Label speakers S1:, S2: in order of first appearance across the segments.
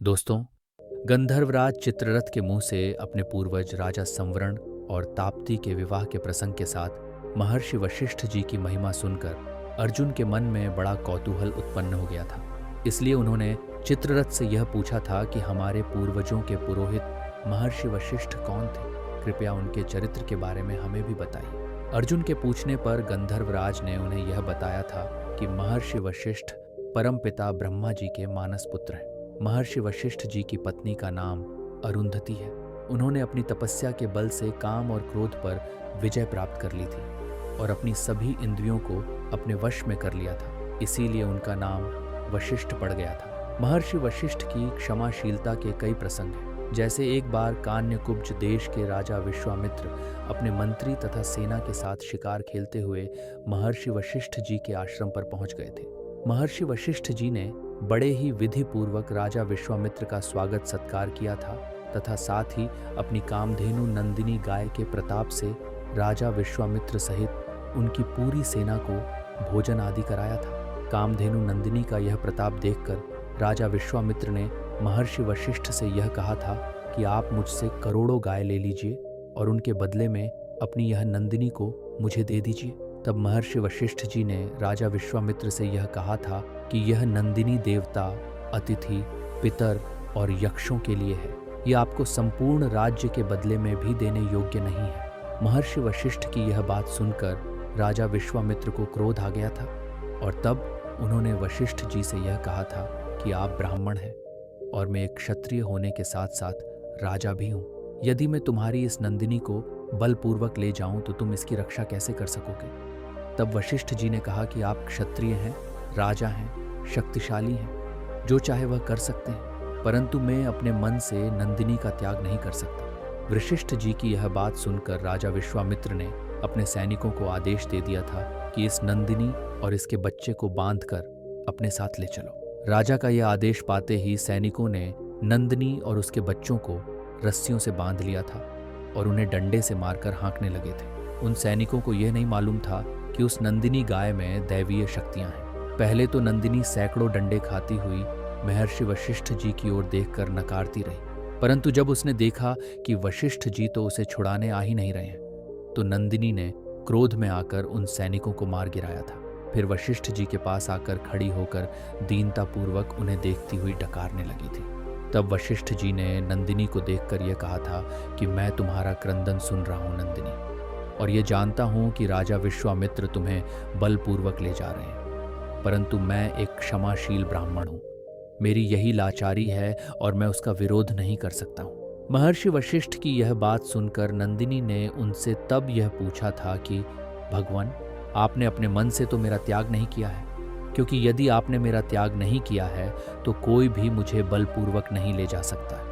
S1: दोस्तों, गंधर्वराज चित्ररथ के मुंह से अपने पूर्वज राजा संवरण और ताप्ती के विवाह के प्रसंग के साथ महर्षि वशिष्ठ जी की महिमा सुनकर अर्जुन के मन में बड़ा कौतूहल उत्पन्न हो गया था। इसलिए उन्होंने चित्ररथ से यह पूछा था कि हमारे पूर्वजों के पुरोहित महर्षि वशिष्ठ कौन थे? कृपया उनके चरित्र के बारे में हमें भी बताइए। अर्जुन के पूछने पर गंधर्वराज ने उन्हें यह बताया था कि महर्षि वशिष्ठ परमपिता ब्रह्मा जी के मानस पुत्र हैं। महर्षि वशिष्ठ जी की पत्नी का नाम अरुंधति है। उन्होंने अपनी तपस्या के बल से काम और क्रोध पर विजय प्राप्त कर ली थी और अपनी सभी इंद्रियों को अपने वश में कर लिया था। इसीलिए उनका नाम वशिष्ठ पड़ गया था। महर्षि वशिष्ठ की क्षमाशीलता के कई प्रसंग हैं। जैसे एक बार कान्यकुब्ज देश के राजा विश्वामित्र अपने मंत्री तथा सेना के साथ शिकार खेलते हुए महर्षि वशिष्ठ जी के आश्रम पर पहुंच गए थे। महर्षि वशिष्ठ जी ने बड़े ही विधि पूर्वक राजा विश्वामित्र का स्वागत सत्कार किया था तथा साथ ही अपनी कामधेनु नंदिनी गाय के प्रताप से राजा विश्वामित्र सहित उनकी पूरी सेना को भोजन आदि कराया था। कामधेनु नंदिनी का यह प्रताप देखकर राजा विश्वामित्र ने महर्षि वशिष्ठ से यह कहा था कि आप मुझसे करोड़ों गाय ले लीजिए और उनके बदले में अपनी यह नंदिनी को मुझे दे दीजिए। तब महर्षि वशिष्ठ जी ने राजा विश्वामित्र से यह कहा था कि यह नंदिनी देवता, अतिथि, पितर और यक्षों के लिए है। यह आपको संपूर्ण राज्य के बदले में भी देने योग्य नहीं है। महर्षि वशिष्ठ की यह बात सुनकर राजा विश्वामित्र को क्रोध आ गया था और तब उन्होंने वशिष्ठ जी से यह कहा था कि आप ब्राह्मण हैं और मैं एक क्षत्रिय होने के साथ साथ राजा भी हूँ। यदि मैं तुम्हारी इस नंदिनी को बलपूर्वक ले जाऊं तो तुम इसकी रक्षा कैसे कर सकोगे? तब वशिष्ठ जी ने कहा कि आप क्षत्रिय हैं, राजा हैं, शक्तिशाली हैं, जो चाहे वह कर सकते हैं, परंतु मैं अपने मन से नंदिनी का त्याग नहीं कर सकता। वशिष्ठ जी की यह बात सुनकर राजा विश्वामित्र ने अपने सैनिकों को आदेश दे दिया था कि इस नंदिनी और इसके बच्चे को बांधकर अपने साथ ले चलो। राजा का यह आदेश पाते ही सैनिकों ने नंदिनी और उसके बच्चों को रस्सियों से बांध लिया था और उन्हें डंडे से मारकर हाँकने लगे थे। उन सैनिकों को यह नहीं मालूम था कि उस नंदिनी गाय में दैवीय शक्तियां हैं। पहले तो नंदिनी सैकड़ों डंडे खाती हुई महर्षि वशिष्ठ जी की ओर देखकर नकारती रही, परंतु जब उसने देखा कि वशिष्ठ जी तो उसे छुड़ाने आ ही नहीं रहे हैं, तो नंदिनी ने क्रोध में आकर उन सैनिकों को मार गिराया था। फिर वशिष्ठ जी के पास आकर खड़ी होकर दीनतापूर्वक उन्हें देखती हुई डकारने लगी थी। तब वशिष्ठ जी ने नंदिनी को देखकर यह कहा था कि मैं तुम्हारा क्रंदन सुन रहा हूं नंदिनी, और ये जानता हूं कि राजा विश्वामित्र तुम्हें बलपूर्वक ले जा रहे हैं, परंतु मैं एक क्षमाशील ब्राह्मण हूं। मेरी यही लाचारी है और मैं उसका विरोध नहीं कर सकता हूं। महर्षि वशिष्ठ की यह बात सुनकर नंदिनी ने उनसे तब यह पूछा था कि भगवान, आपने अपने मन से तो मेरा त्याग नहीं किया है, क्योंकि यदि आपने मेरा त्याग नहीं किया है तो कोई भी मुझे बलपूर्वक नहीं ले जा सकता।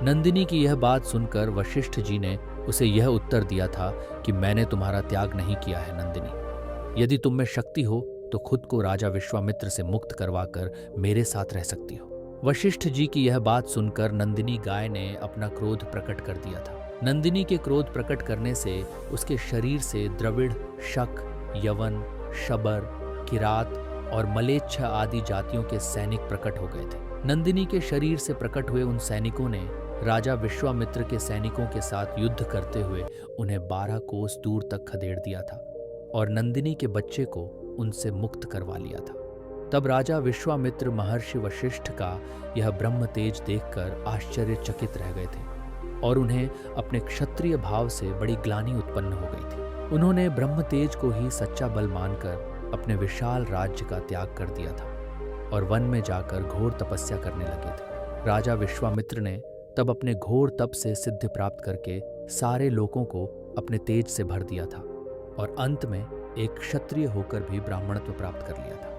S1: नंदिनी की यह बात सुनकर वशिष्ठ जी ने उसे यह उत्तर दिया था कि मैंने तुम्हारा त्याग नहीं किया है नंदिनी। यदि तुम में शक्ति हो तो खुद को राजा विश्वामित्र से मुक्त करवाकर मेरे साथ रह सकती हो। वशिष्ठ जी की यह बात सुनकर नंदिनी गाय ने अपना क्रोध प्रकट कर दिया था। नंदिनी के क्रोध प्रकट करने से उसके शरीर से द्रविड़, शक, यवन, शबर, किरात और मलेच्छ आदि जातियों के सैनिक प्रकट हो गए थे। नंदिनी के शरीर से प्रकट हुए उन सैनिकों ने राजा विश्वामित्र के सैनिकों के साथ युद्ध करते हुए उन्हें 12 कोस दूर तक खदेड़ दिया था और नंदिनी के बच्चे को उनसे मुक्त करवा लिया था। तब राजा विश्वामित्र महर्षि वशिष्ठ का यह ब्रह्म तेज देखकर आश्चर्यचकित रह गए थे और उन्हें अपने क्षत्रिय भाव से बड़ी ग्लानि उत्पन्न हो गई थी। उन्होंने ब्रह्म तेज को ही सच्चा बल मानकर अपने विशाल राज्य का त्याग कर दिया था और वन में जाकर घोर तपस्या करने लगे थे। राजा विश्वामित्र ने तब अपने घोर तप से सिद्धि प्राप्त करके सारे लोगों को अपने तेज से भर दिया था और अंत में एक क्षत्रिय होकर भी ब्राह्मणत्व प्राप्त कर लिया था।